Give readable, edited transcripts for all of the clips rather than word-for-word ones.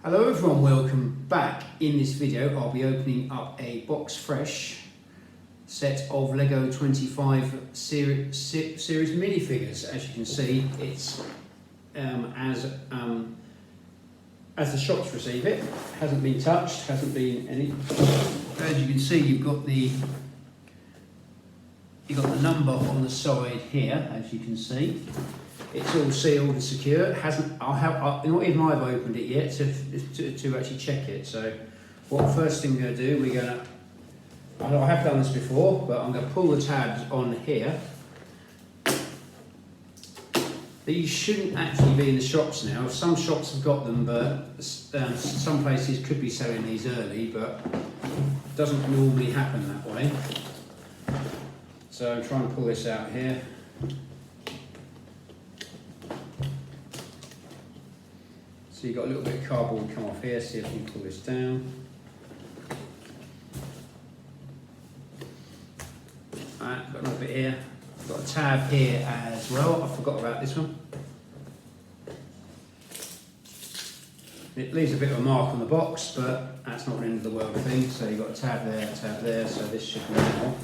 Hello everyone, welcome back. In this video I'll be opening up a box fresh set of Lego 25 series minifigures. As you can see, it's as the shops receive it, hasn't been touched, hasn't been any. As you can see, you've got the number on the side here. As you can see, it's all sealed and secure. Not even I've opened it yet to actually check it. So, first thing we're going to do, I have done this before, but I'm going to pull the tabs on here. These shouldn't actually be in the shops now. Some shops have got them, but some places could be selling these early, but it doesn't normally happen that way. So I'm trying to pull this out here. So you've got a little bit of cardboard come off here, see if we can pull this down. Alright, got another bit here. Got a tab here as well, I forgot about this one. It leaves a bit of a mark on the box, but that's not an end of the world thing. So you've got a tab there, so this should now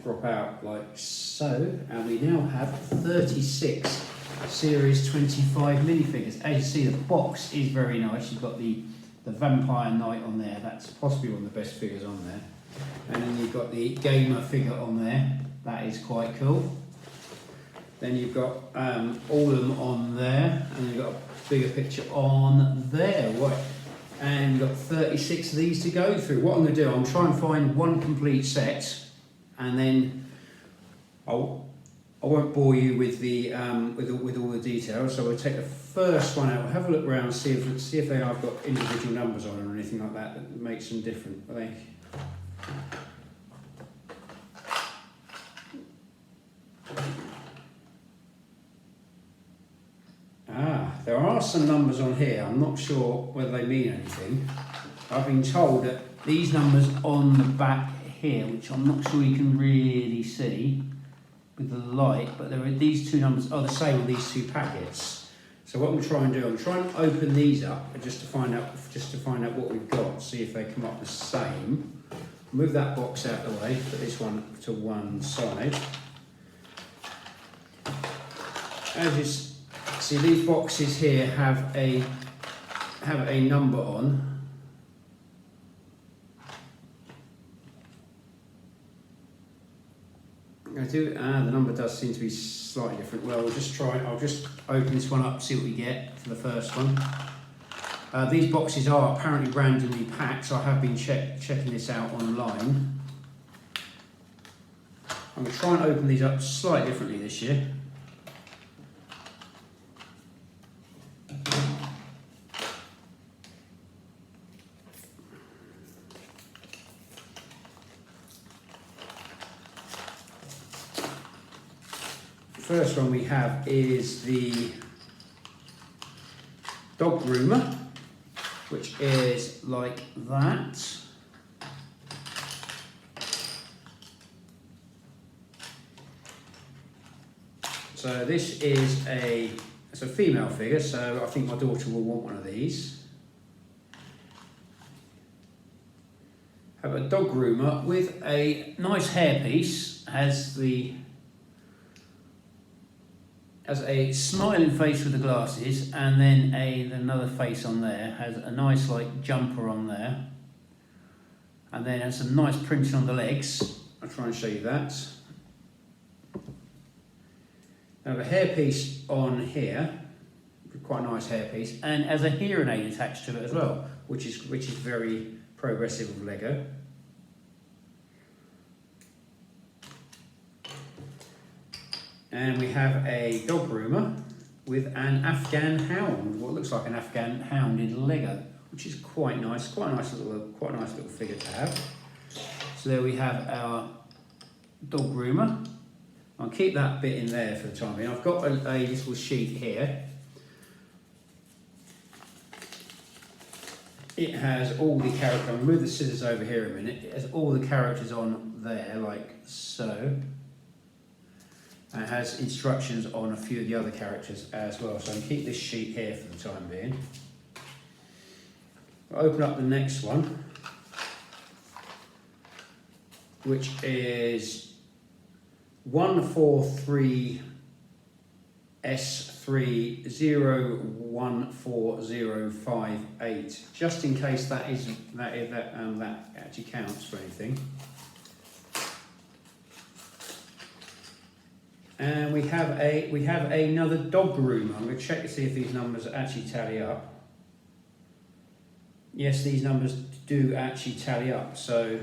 drop out like so. And we now have 36 Series 25 minifigures. As you see, the box is very nice. You've got the Vampire Knight on there, that's possibly one of the best figures on there. And then you've got the Gamer figure on there, that is quite cool. Then you've got all of them on there, and you've got a bigger picture on there. Right. And you've got 36 of these to go through. What I'm going to do, I'm trying to find one complete set, and then I won't bore you with the with all the details. So we'll take the first one out, we'll have a look around, see if they have got individual numbers on them or anything like that makes them different. There are some numbers on here. I'm not sure whether they mean anything. I've been told that these numbers on the back here, which I'm not sure you can really see with the light, but these two numbers are the same on these two packets. So what I'm trying to do, I'm trying to open these up just to find out what we've got, see if they come up the same. Move that box out of the way, put this one to one side. As you see, these boxes here have a number on. The number does seem to be slightly different. Well, I'll just open this one up, see what we get for the first one. These boxes are apparently randomly packed, so I have been checking this out online. I'm going to try and open these up slightly differently this year. First one we have is the dog groomer, which is like that. So this is it's a female figure, so I think my daughter will want one of these. Have a dog groomer with a nice hairpiece, has a smiling face with the glasses, and then another face on there, has a nice like jumper on there, and then has some nice printing on the legs. I'll try and show you that. I have a hairpiece on here, quite a nice hairpiece, and has a hearing aid attached to it as well, which is very progressive of Lego. And we have a dog groomer with an Afghan hound, what looks like an Afghan hound in Lego, which is quite nice, quite a nice little figure to have. So there we have our dog groomer. I'll keep that bit in there for the time being. I've got a little sheet here. It has all the characters. I'll move the scissors over here a minute. It has all the characters on there, like so. And it has instructions on a few of the other characters as well. So I can keep this sheet here for the time being. I'll open up the next one, which is 143S30140558, just in case that actually counts for anything. And we have another dog groomer. I'm going to check to see if these numbers actually tally up. Yes, these numbers do actually tally up. So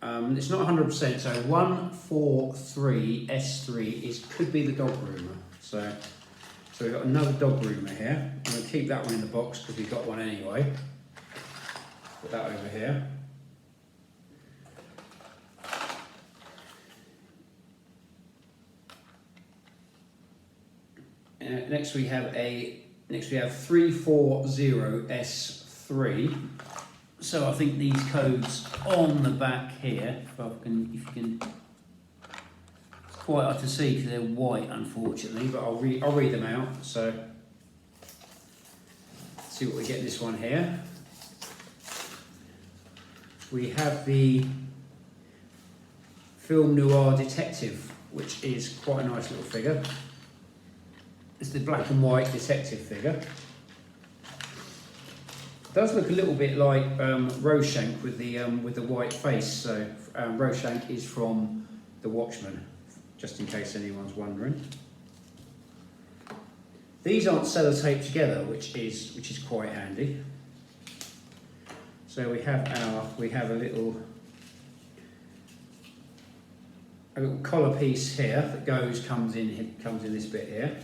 it's not 100%. So 143S3 could be the dog groomer. So we've got another dog groomer here. I'm going to keep that one in the box because we've got one anyway. Put that over here. Next we have 340S3. So I think these codes on the back here, if you can, it's quite hard to see because they're white, unfortunately, but I'll read them out. So let's see what we get this one here. We have the Film Noir Detective, which is quite a nice little figure. It's the black and white detective figure. It does look a little bit like Roshank with the white face. So Roshank is from The Watchmen, just in case anyone's wondering. These aren't sellotaped together, which is quite handy. So we have a little collar piece here that comes in this bit here.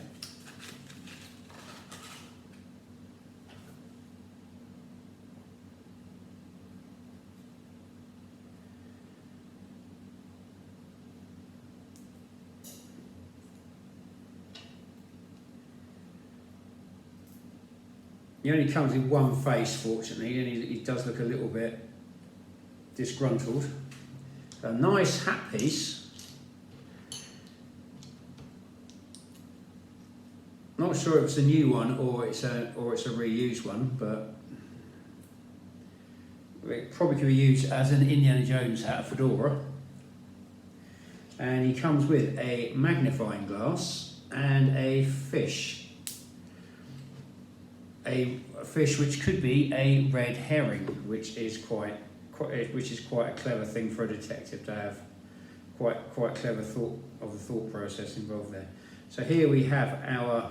He only comes in one face, fortunately, and he does look a little bit disgruntled. A nice hat piece. Not sure if it's a new one or it's a reused one, but it probably could be used as an Indiana Jones hat, a fedora. And he comes with a magnifying glass and a fish. A fish which could be a red herring, which is quite a clever thing for a detective to have. Quite clever thought process involved there. So here we have our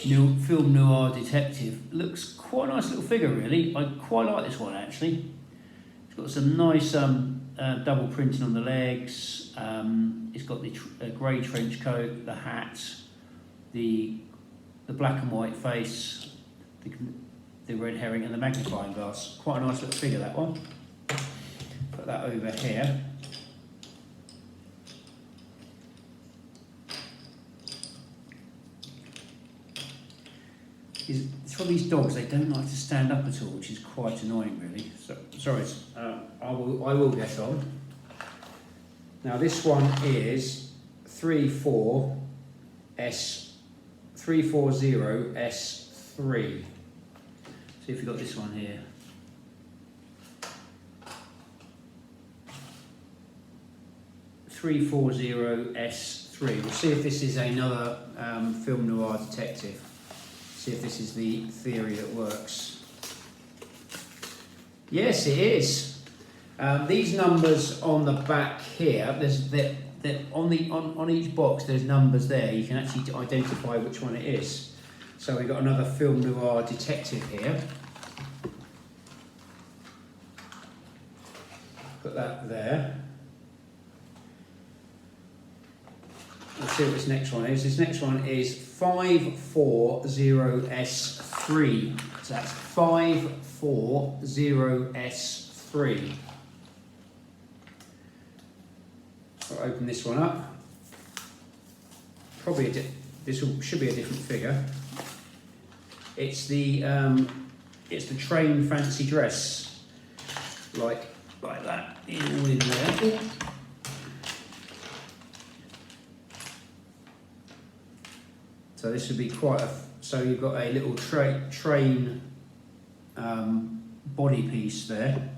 new Film Noir Detective. Looks quite a nice little figure, really. I quite like this one actually. It's got some nice double printing on the legs. It's got the grey trench coat, the hat, the black and white face. The red herring and the magnifying glass. Quite a nice little figure, that one. Put that over here. It's for these dogs, they don't like to stand up at all, which is quite annoying, really. So, sorry, I will get on. Now this one is 340S3. See if you've got this one here. S3. We'll see if this is another Film Noir Detective. See if this is the theory that works. Yes, it is. These numbers on the back here, on each box there's numbers there. You can actually identify which one it is. So we've got another Film Noir Detective here. Put that there. Let's see what this next one is. This next one is 540S3. So that's 540S3. I'll open this one up. Probably should be a different figure. It's the train fancy dress, like that, all in there. So this would be so you've got a little train body piece there,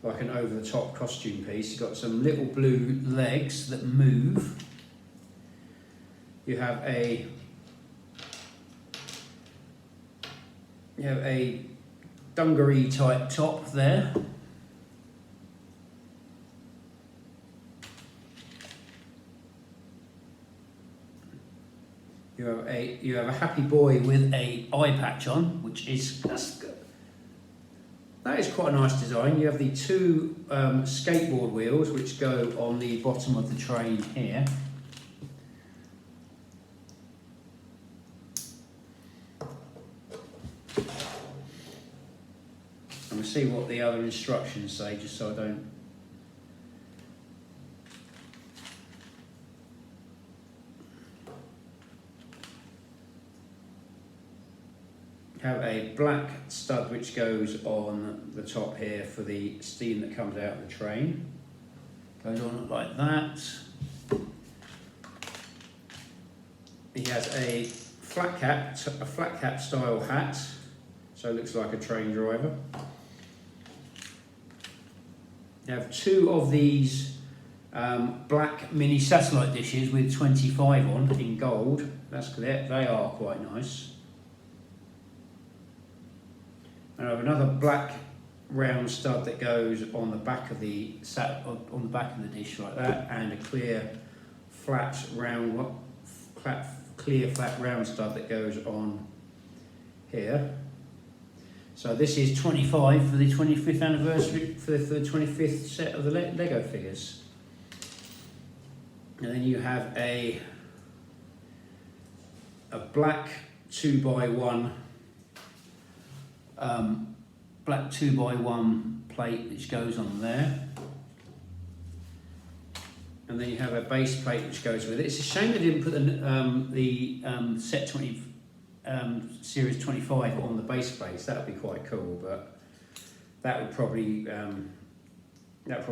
like an over-the-top costume piece. You've got some little blue legs that move. You have a dungaree type top there. You have a happy boy with a eye patch on, which is that is quite a nice design. You have the two skateboard wheels which go on the bottom of the train here. And we'll see what the other instructions say, just so I don't. Have a black stud which goes on the top here for the steam that comes out of the train. Goes on like that. He has a flat cap style hat, so it looks like a train driver. You have two of these black mini satellite dishes with 25 on in gold. That's clear. They are quite nice. And I have another black round stud that goes on the back of the dish like that, and a clear flat round stud that goes on here. So this is 25 for the 25th anniversary, for the 25th set of the Lego figures. And then you have a black 2x1 black 2x1 plate which goes on there, and then you have a base plate which goes with it. It's a shame they didn't put the set 20 series 25 on the base plates. That would be quite cool, but that would probably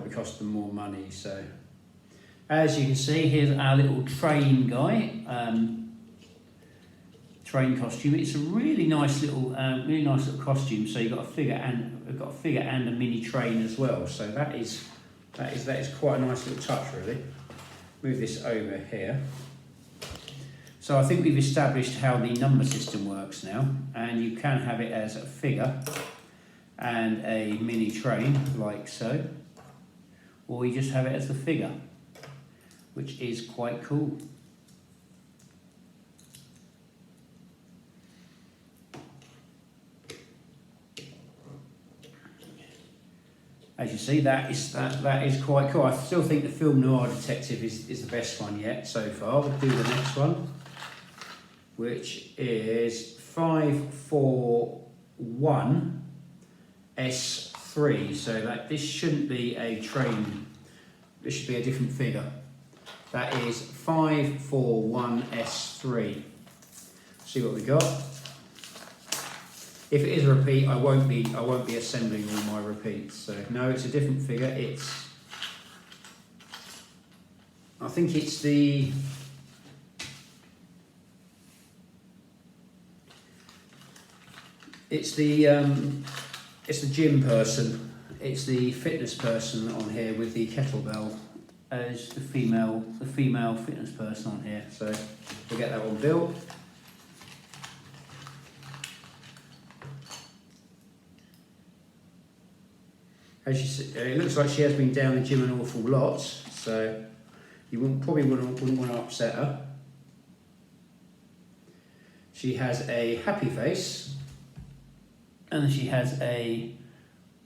cost them more money. So as you can see, here's our little train guy. Train costume. It's a really nice little costume. So you've got a figure and a mini train as well. So that is quite a nice little touch, really. Move this over here. So I think we've established how the number system works now, and you can have it as a figure and a mini train like so, or you just have it as the figure, which is quite cool. As you see, that is quite cool. I still think the Film Noir Detective is the best one yet so far. We'll do the next one, which is 541S3. So this shouldn't be a train. This should be a different figure. That is 541S3. See what we got. If it is a repeat, I won't be assembling all my repeats. So no, it's a different figure. I think it's the gym person. It's the fitness person on here with the kettlebell as the female fitness person on here. So we'll get that one built. As you see, it looks like she has been down the gym an awful lot, so you wouldn't want to upset her. She has a happy face, and she has a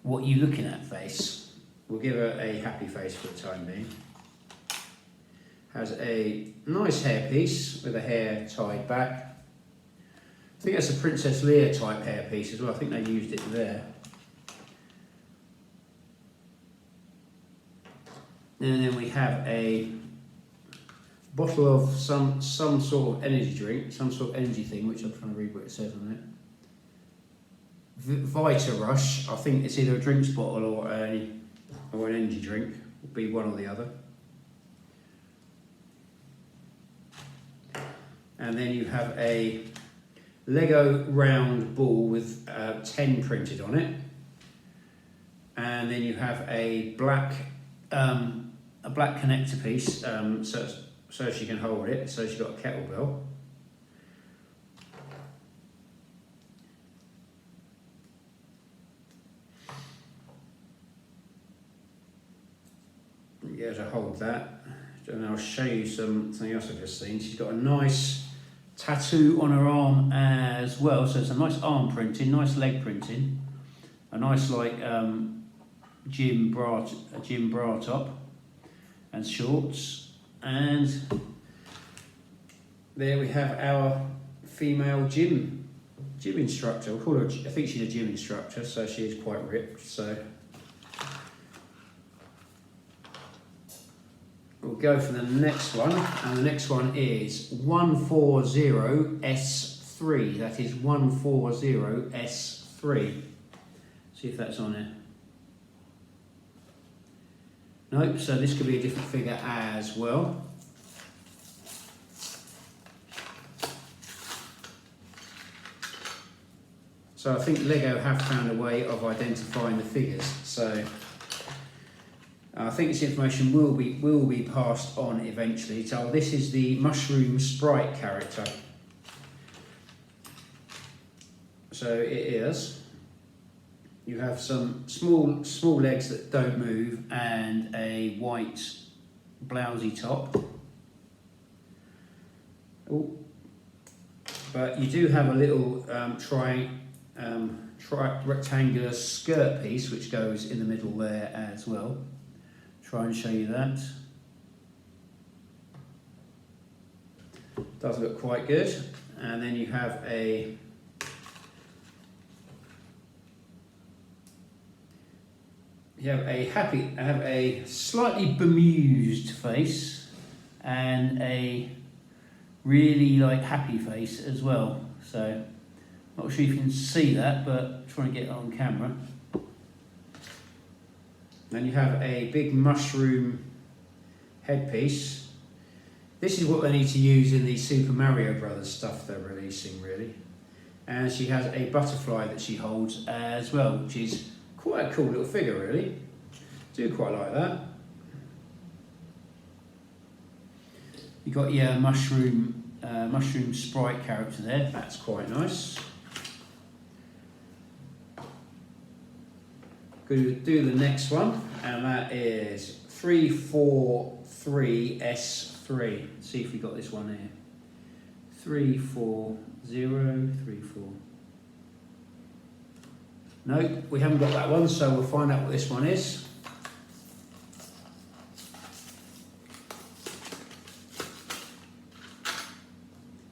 "what you looking at" face. We'll give her a happy face for the time being. Has a nice hairpiece with a hair tied back. I think that's a Princess Leia type hairpiece as well. I think they used it there. And then we have a bottle of some sort of energy drink, some sort of energy thing, which I'm trying to read what it says on it. Vita Rush. I think it's either a drinks bottle or an energy drink. Will be one or the other. And then you have a Lego round ball with 10 printed on it, and then you have a black connector piece, so she can hold it. So she's got a kettlebell. You get her to hold that, and I'll show you something else I've just seen. She's got a nice tattoo on her arm as well, so it's a nice arm printing, nice leg printing, a nice like gym bra top and shorts, and there we have our female gym instructor. We'll call her, I think she's a gym instructor, so she is quite ripped. So we'll go for the next one, and the next one is 140S3. That is 140S3. See if that's on there. Nope, so this could be a different figure as well. So I think Lego have found a way of identifying the figures. So I think this information will be passed on eventually. So this is the Mushroom Sprite character. So it is. You have some small legs that don't move and a white blousey top. Oh, but you do have a little rectangular skirt piece which goes in the middle there as well. Try and show you that. Does look quite good. And then you have a have a slightly bemused face and a really like happy face as well. So not sure if you can see that, but trying to get it on camera. Then you have a big mushroom headpiece. This is what they need to use in the Super Mario Brothers stuff they're releasing, really. And she has a butterfly that she holds as well, which is quite a cool little figure, really. Do quite like that. You got your mushroom sprite character there. That's quite nice. Going to do the next one, and that is 343S3. Let's see if we got this one here. 34034. No, we haven't got that one, so we'll find out what this one is.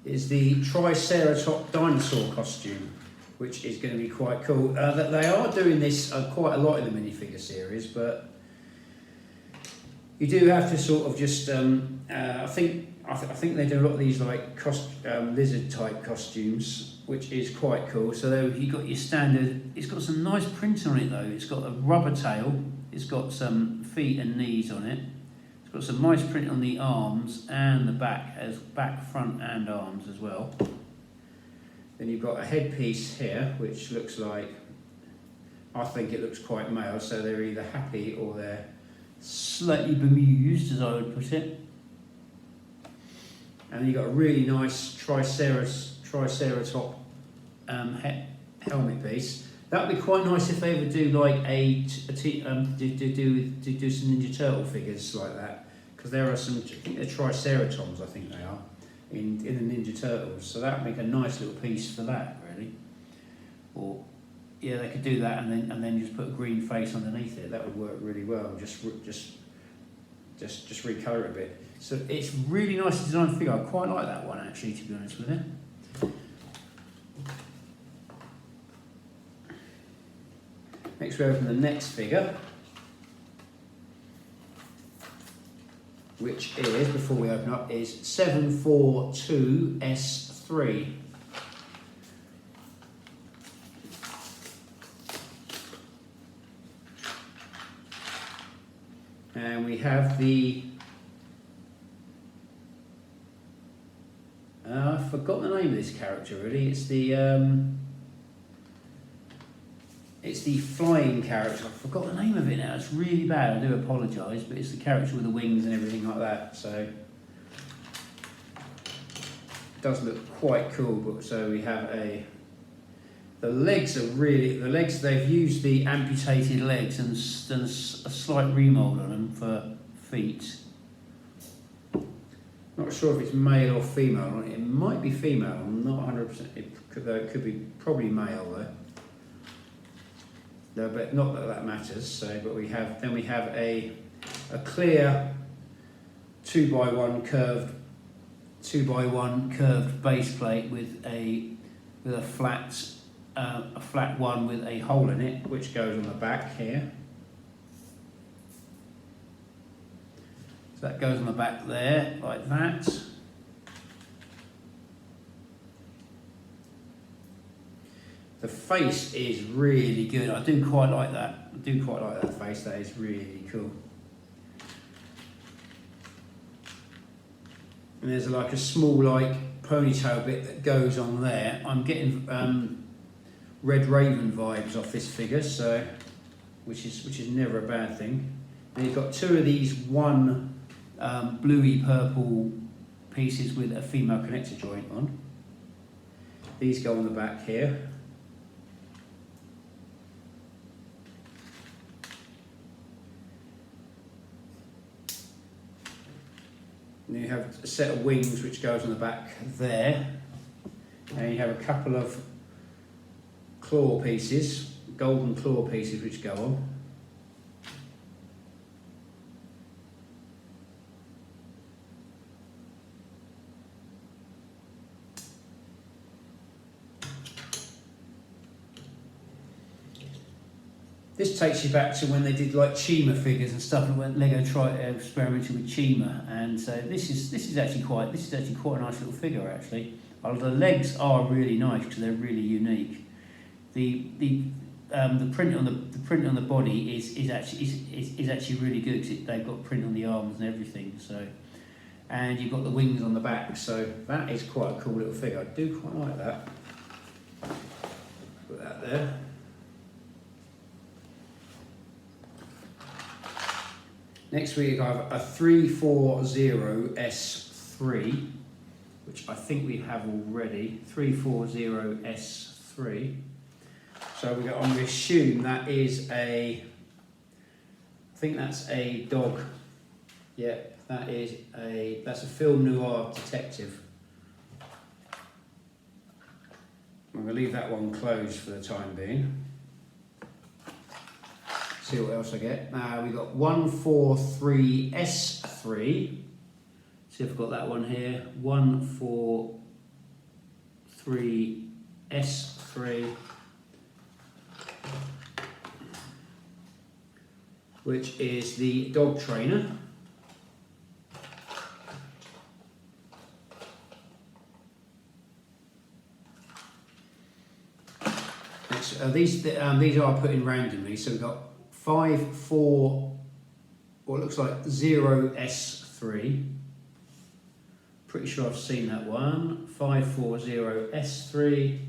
It's the Triceratops dinosaur costume, which is going to be quite cool. They are doing this quite a lot in the minifigure series, but you do have to sort of just. I think they do a lot of these like lizard type costumes, which is quite cool. So you got your standard. It's got some nice printing on it though. It's got a rubber tail. It's got some feet and knees on it. It's got some nice print on the arms and the back, front and arms as well. Then you've got a headpiece here, which looks like, I think it looks quite male, so they're either happy or they're slightly bemused, as I would put it. And then you've got a really nice Triceratops helmet piece. That would be quite nice if they would do like do some Ninja Turtle figures like that, because there are some, I think they're Triceratops, I think they are. In the Ninja Turtles, so that would make a nice little piece for that, really. Or yeah, they could do that and then just put a green face underneath it. That would work really well. Just recolour it a bit. So it's really nice design figure. I quite like that one actually, to be honest with you. Next we open the next figure, which is, before we open up, is 742S3. And we have the forgot the name of this character really. It's the flying character. I forgot the name of it now. It's really bad. I do apologise, but it's the character with the wings and everything like that. So it does look quite cool. But so we have the legs are really They've used the amputated legs and done a slight remould on them for feet. Not sure if it's male or female. It might be female. I'm not 100%. It could be probably male though. No, but not that matters. So, but we have a clear 2x1 curved base plate with a flat one with a hole in it, which goes on the back here. So that goes on the back there like that. The face is really good. I do quite like that. I do quite like that face. That is really cool. And there's like a small ponytail bit that goes on there. I'm getting Red Raven vibes off this figure, so which is never a bad thing. And you've got two of these bluey purple pieces with a female connector joint on. These go on the back here. And you have a set of wings which goes on the back there, and you have a couple of claw pieces, golden claw pieces which go on. This takes you back to when they did like Chima figures and stuff, and when Lego experimented with Chima, and so this is actually quite a nice little figure actually. The legs are really nice because they're really unique. The print on the body is actually really good because they've got print on the arms and everything. So, and you've got the wings on the back, so that is quite a cool little figure. I do quite like that. Put that there. Next we have a 340S3, which I think we have already. 340S3. So I'm going to assume that is I think that's a dog. Yeah, that's a Film Noir Detective. I'm going to leave that one closed for the time being. See what else I get. Now we've got 143S3. See if I've got that one here. 143S3. Which is the dog trainer. These are put in randomly, so we've got 54, what looks like 0S3. Pretty sure I've seen that one. 540S3,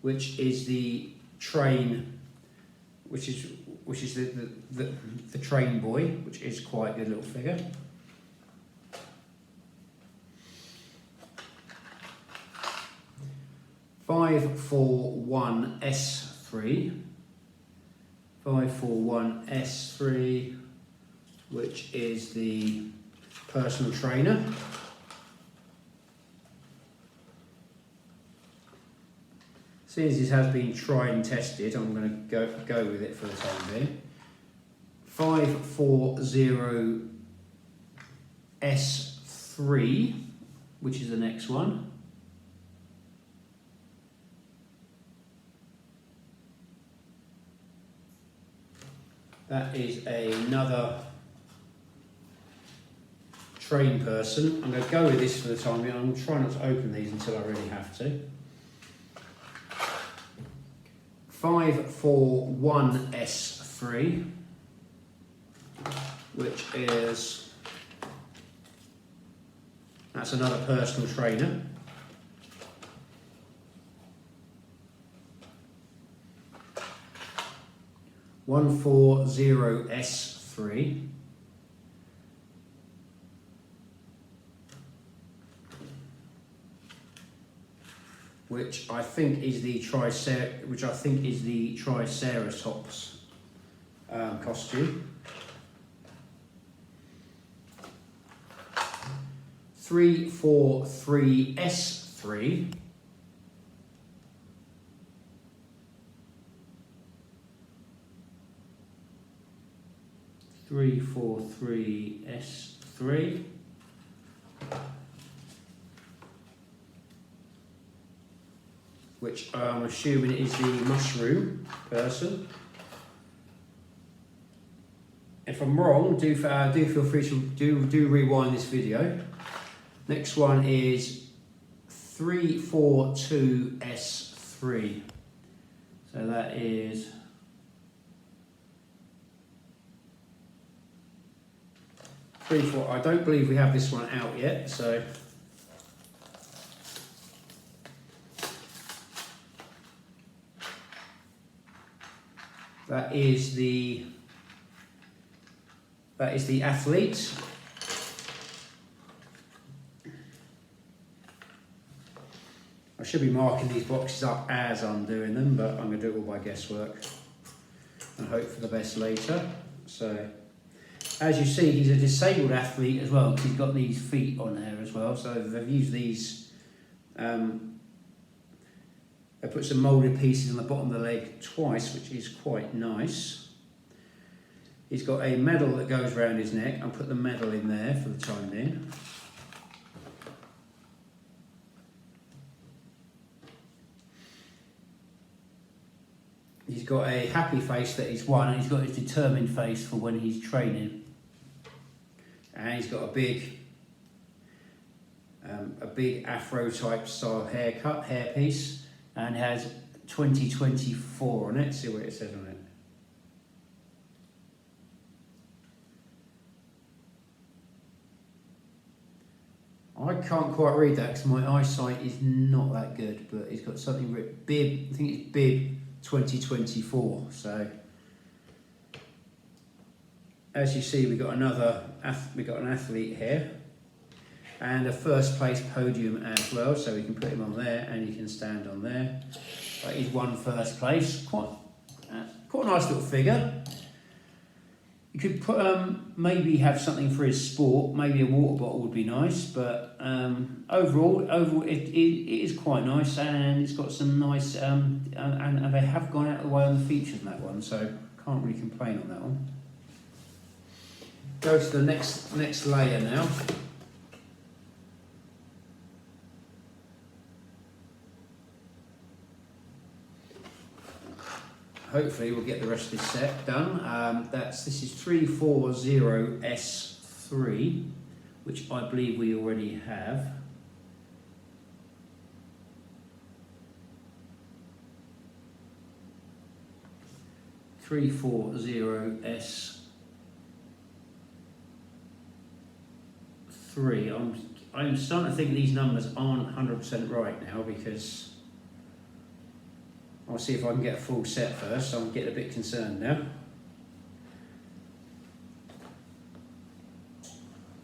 which is the train, which is the train boy, which is quite a good little figure. S3. 541S3, which is the personal trainer. Seeing as this has been tried and tested, I'm going to go with it for the time being. 540S3, which is the next one. That is another train person. I'm going to go with this for the time being. I'm trying not to open these until I really have to. 541S3, which that's another personal trainer. 140S3. Which I think is the Triceratops costume. 343S3. 343S3. Which I'm assuming is the mushroom person. If I'm wrong, do feel free to do rewind this video. Next one is 342S3. So that is I don't believe we have this one out yet, so that is the athlete. I should be marking these boxes up as I'm doing them, but I'm going to do it all by guesswork and hope for the best later. So, as you see, he's a disabled athlete as well, because he's got these feet on there as well. So they've used these, they put some moulded pieces on the bottom of the leg twice, which is quite nice. He's got a medal that goes around his neck. I'll put the medal in there for the time being. He's got a happy face that he's won, and he's got his determined face for when he's training. And he's got a big afro type style hairpiece, and has 2024 on it. See what it says on it. I can't quite read that because my eyesight is not that good, but he's got something written, bib, I think it's bib 2024. So as you see, we got an athlete here, and a first place podium as well. So we can put him on there, and he can stand on there. But he's won first place. Quite a nice little figure. You could put maybe have something for his sport. Maybe a water bottle would be nice. But overall, it is quite nice, and it's got some nice and they have gone out of the way on the features on that one. So can't really complain on that one. Go to the next layer now. Hopefully we'll get the rest of this set done. This is 340S3, which I believe we already have. I'm starting to think these numbers aren't 100% right now, because I'll see if I can get a full set first. I'm getting a bit concerned now.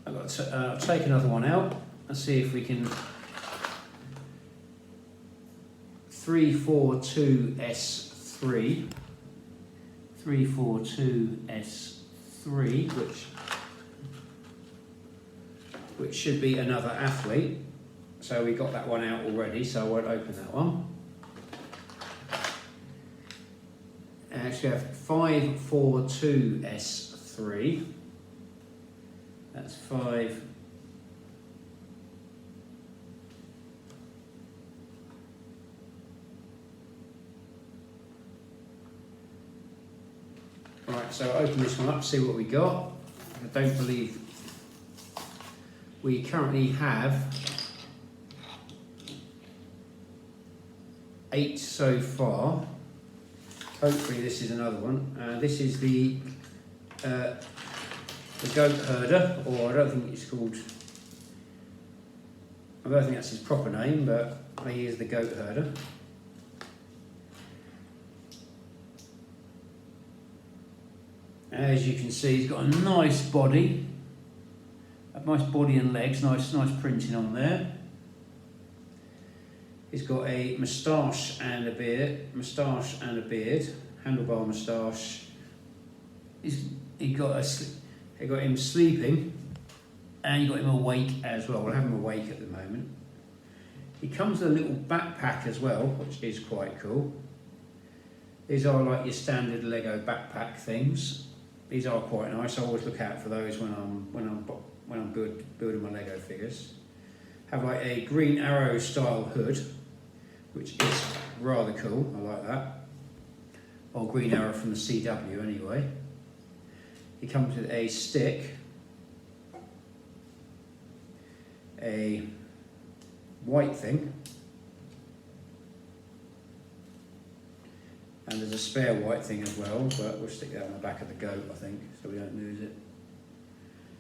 I'll take another one out and see if we can. 342S3. 342S3, which should be another athlete. So we got that one out already, so I won't open that one. Actually, we have 542S3. That's 5. Right, so I'll open this one up, see what we got. I don't believe we currently have 8 so far. Hopefully this is another one. This is the Goatherd, or I don't think it's called. I don't think that's his proper name, but he is the Goatherd. As you can see, he's got a nice body, and legs, nice printing on there. He's got a moustache and a beard, handlebar moustache. He got him sleeping, and you got him awake as well. We'll have him awake at the moment. He comes with a little backpack as well, which is quite cool. These are like your standard Lego backpack things. These are quite nice. I always look out for those when I'm building my Lego figures. Have like a Green Arrow style hood, which is rather cool. I like that. Or Green Arrow from the CW anyway. He comes with a stick, a white thing, and there's a spare white thing as well, but we'll stick that on the back of the goat, I think, so we don't lose it.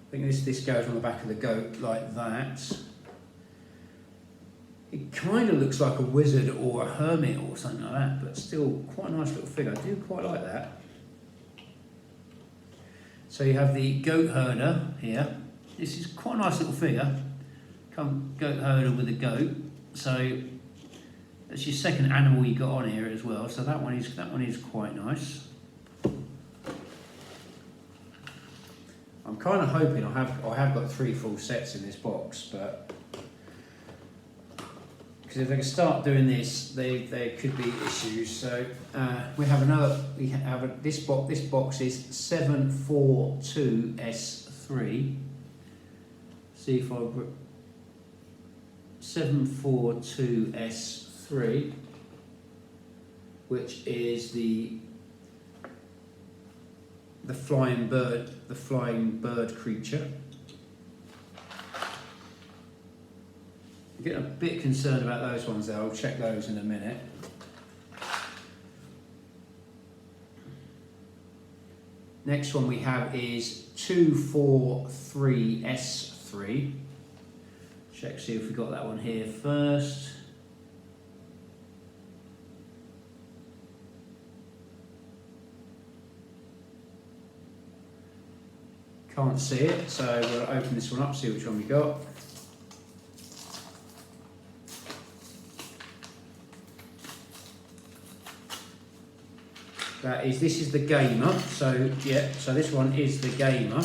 I think this goes on the back of the goat like that. It kind of looks like a wizard or a hermit or something like that, but still quite a nice little figure. I do quite like that. So you have the goat herder here. This is quite a nice little figure. Goat herder with a goat. So that's your second animal you got on here as well. So that one is quite nice. I'm kind of hoping I have got 3 full sets in this box, but because if they can start doing this, there could be issues. So this box is 742S3. See if I 742S3, which is the flying bird creature. I'm getting a bit concerned about those ones though. I'll check those in a minute. Next one we have is 243S3. Check, see if we got that one here first. Can't see it, so we'll open this one up, see which one we got. This is the Gamer, so yeah, so this one is the Gamer,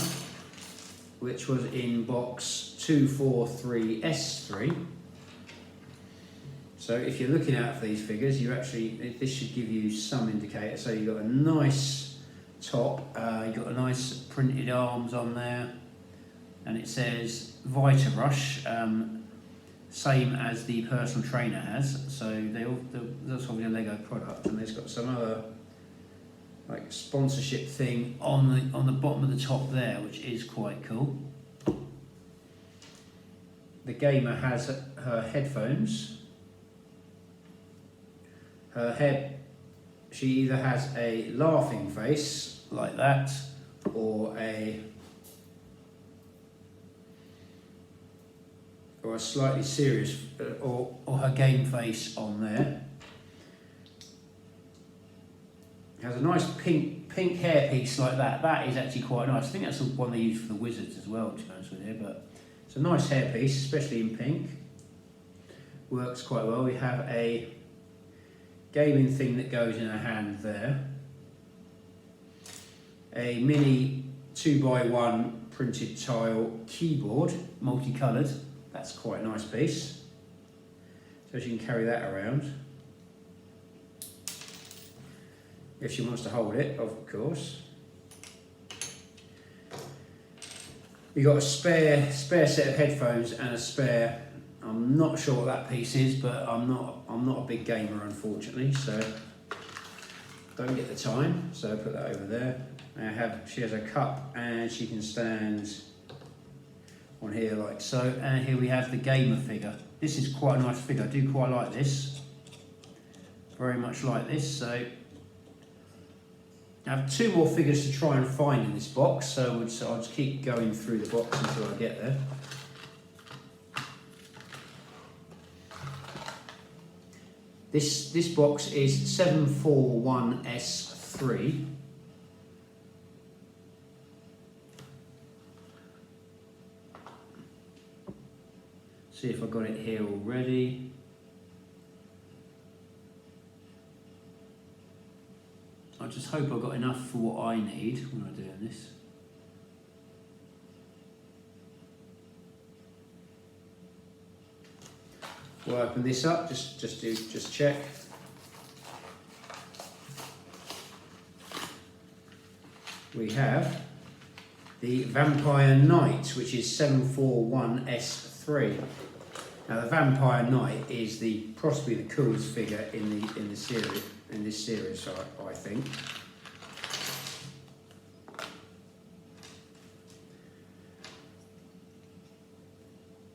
which was in box 243S3. So if you're looking out for these figures, this should give you some indicator. So you've got a nice top, you've got a nice printed arms on there, and it says Vita Rush, same as the personal trainer has. So that's obviously a Lego product, and there's got some other like sponsorship thing on the bottom of the top there, which is quite cool. The Gamer has her headphones. Her head, she either has a laughing face like that, or a slightly serious, or her game face on there. Has a nice pink hairpiece like that. That is actually quite nice. I think that's the one they use for the wizards as well, to be honest with you. But it's a nice hairpiece, especially in pink. Works quite well. We have a gaming thing that goes in her hand there. A mini 2x1 printed tile keyboard, multicoloured. That's quite a nice piece. So she can carry that around. If she wants to hold it, of course. We got a spare set of headphones and a spare. I'm not sure what that piece is, but I'm not a big gamer, unfortunately, so don't get the time. So I put that over there. She has a cup, and she can stand on here like so. And here we have the Gamer figure. This is quite a nice figure. I do quite like this. Very much like this. So I have 2 more figures to try and find in this box, so I'll just keep going through the box until I get there. This box is 741S3. See if I got it here already. I just hope I got enough for what I need when I'm doing this. We'll open this up, just check. We have the Vampire Knight, which is 741S3. Now the Vampire Knight is possibly the coolest figure in this series, I think.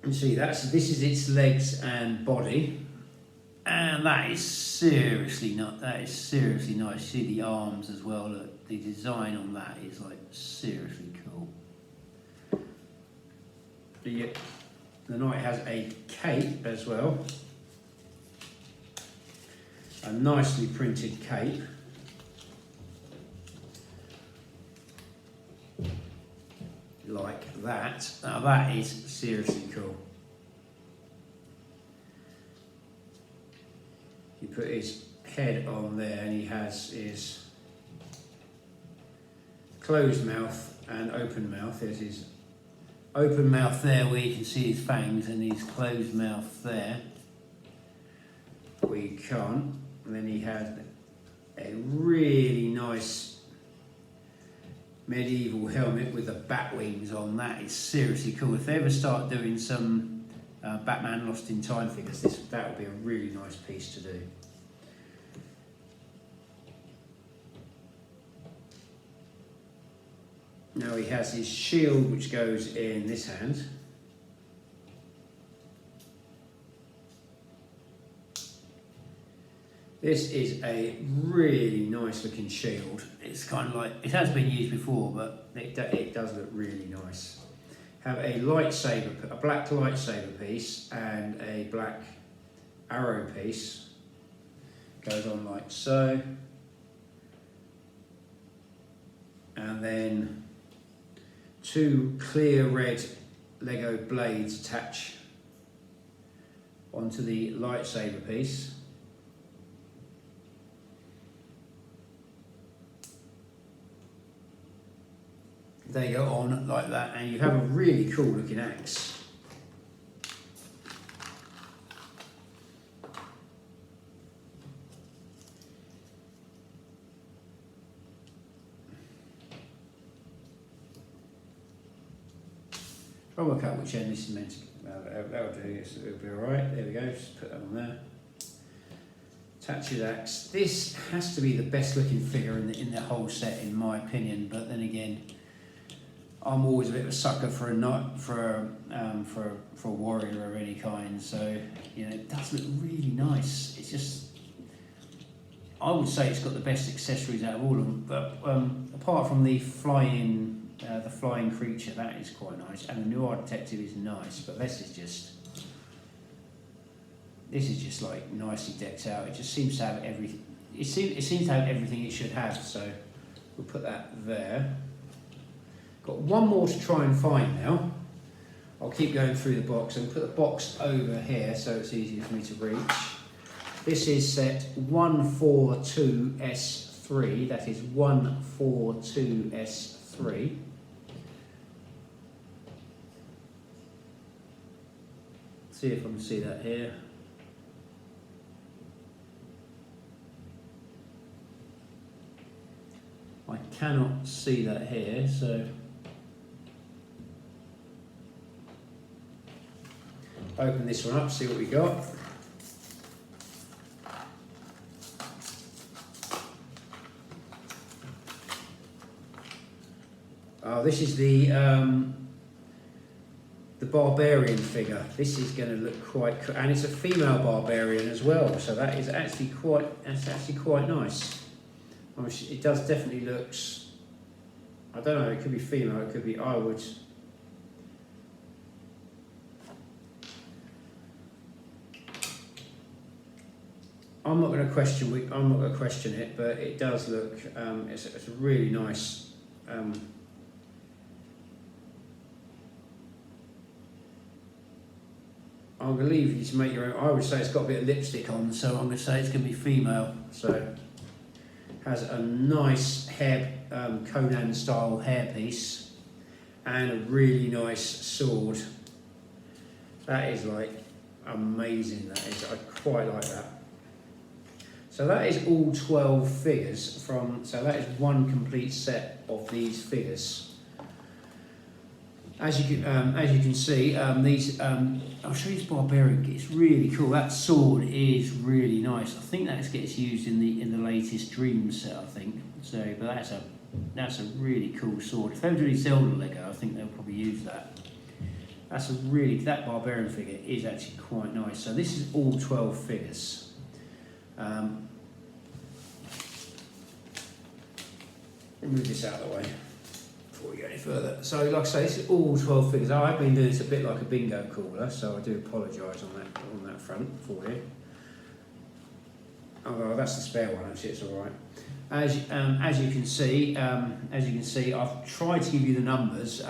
You see this is its legs and body, and that is seriously nice. See the arms as well. Look, the design on that is like seriously cool. The knight has a cape as well, a nicely printed cape. Like that. Now that is seriously cool. You put his head on there and he has his closed mouth and open mouth. There's his open mouth there where you can see his fangs, and his closed mouth there where you can't. And then he had a really nice medieval helmet with the bat wings on. That is seriously cool. If they ever start doing some Batman Lost in Time figures, that would be a really nice piece to do. Now he has his shield, which goes in this hand. This is a really nice looking shield. It's kind of like, it has been used before, but it does look really nice. Have a lightsaber, a black lightsaber piece and a black arrow piece. Goes on like so. And then two clear red Lego blades attach onto the lightsaber piece. They go on like that, and you have a really cool looking axe. Try and work out which end this is meant to. That'll do. It'll be alright. There we go. Just put that on there. Attach his axe. This has to be the best looking figure in the whole set, in my opinion. But then again, I'm always a bit of a sucker for a warrior of any kind, so you know, it does look really nice. It's just, I would say it's got the best accessories out of all of them. But apart from the flying creature, that is quite nice, and the Noir Detective is nice. But this is just like nicely decked out. It just seems to have everything. It seems to have everything it should have. So we'll put that there. Got one more to try and find now. I'll keep going through the box and put the box over here so it's easier for me to reach. This is set 142S3. That is 142S3. See if I can see that here. I cannot see that here, so open this one up, see what we got. Oh, this is the Barbarian figure. This is going to look quite cool, and it's a female Barbarian as well, so that is actually quite nice. I mean, it does definitely looks. I don't know. It could be female. It could be. I would. I'm not going to question it, but it does look. It's a really nice. I'm going to leave you to make your own. I would say it's got a bit of lipstick on, so I'm going to say it's going to be female. So has a nice hair, Conan style hairpiece, and a really nice sword. That is like amazing. That is, I quite like that. So that is all 12 figures from. So that is one complete set of these figures. As you can see, these. I'll show you this Barbarian. It's really cool. That sword is really nice. I think that gets used in the latest Dream set. I think so. But that's a really cool sword. If they were doing Zelda Lego, I think they'll probably use that. That Barbarian figure is actually quite nice. So this is all 12 figures. Let me move this out of the way before we go any further. So like I say, this is all 12 figures. I've been doing this a bit like a bingo caller, so I do apologise on that front for you. Oh well, that's the spare one actually, it's alright. As you can see, I've tried to give you the numbers.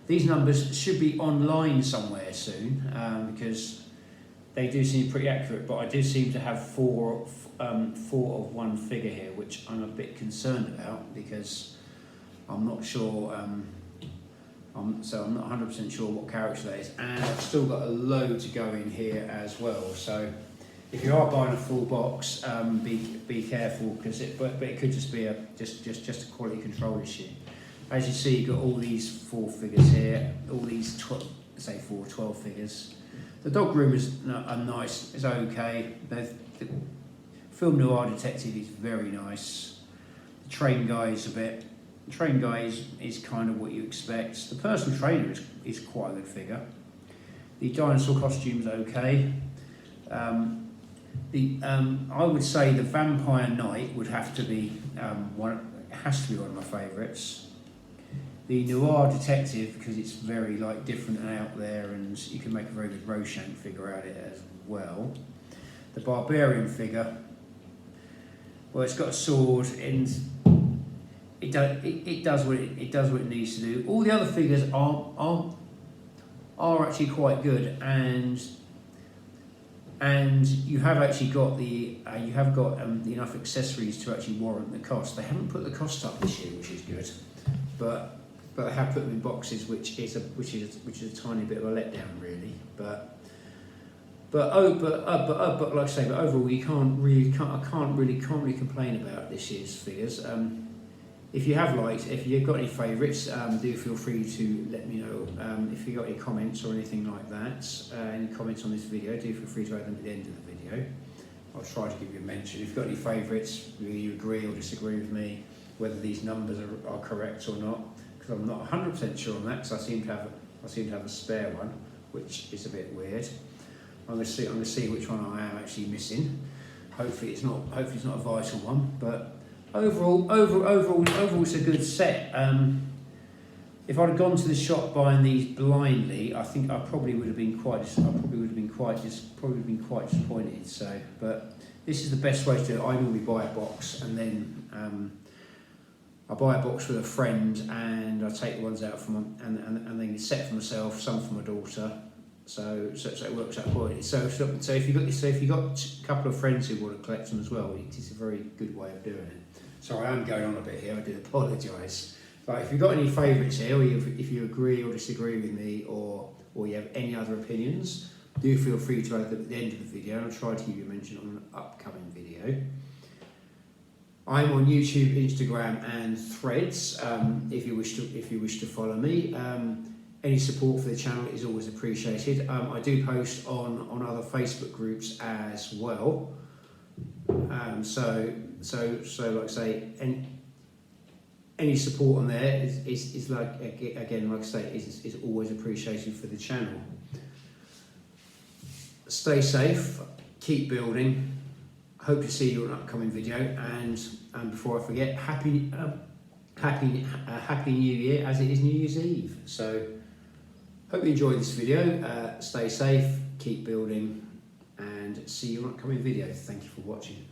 These numbers should be online somewhere soon, because they do seem pretty accurate, but I do seem to have four of one figure here, which I'm a bit concerned about, because I'm not sure, I'm not 100% sure what character that is, and I've still got a load to go in here as well. So if you are buying a full box, be careful, because it could just be just a quality control issue. As you see, you've got all these 4 figures here, all these 12 figures. The dog Groomers are nice, it's okay. The Film Noir Detective is very nice. The Train Guy is is kind of what you expect. The Personal Trainer is quite a good figure. The dinosaur costume's okay. I would say the Vampire Knight would have to be one of my favourites. The Noir Detective, because it's very different and out there, and you can make a very good Roshank figure out of it as well. The Barbarian figure, well, it's got a sword and it does what it needs to do. All the other figures are actually quite good, and you have actually got enough accessories to actually warrant the cost. They haven't put the cost up this year, which is good, but they have put them in boxes, which is a tiny bit of a letdown, really. But like I say, but overall, I can't really complain about this year's figures. If you've got any favourites, do feel free to let me know. If you've got any comments or anything like that, any comments on this video, do feel free to add them at the end of the video. I'll try to give you a mention. If you've got any favourites, whether you agree or disagree with me, whether these numbers are correct or not, because I'm not 100% sure on that, because I seem to have a spare one, which is a bit weird. I'm going to see which one I am actually missing. Hopefully it's not a vital one, but overall it's a good set. If I'd have gone to the shop buying these blindly, I think I probably would have been quite disappointed. So, but this is the best way to do it. I normally buy a box, and then I buy a box with a friend, and I take the ones out from and then set for myself, some for my daughter. So it works out quite. So if you got a couple of friends who want to collect them as well, it is a very good way of doing it. Sorry, I am going on a bit here. I do apologise. But if you've got any favourites here, or if you agree or disagree with me, or you have any other opinions, do feel free to add them at the end of the video, and I'll try to give you a mention on an upcoming video. I'm on YouTube, Instagram, and Threads. If you wish to follow me, any support for the channel is always appreciated. I do post on other Facebook groups as well. So like I say, any support on there is like, again, like I say, is always appreciated for the channel. Stay safe, keep building. Hope to see you in an upcoming video, and before I forget, happy New Year, as it is New Year's Eve. So hope you enjoyed this video. Stay safe, keep building, and see you in an upcoming video. Thank you for watching.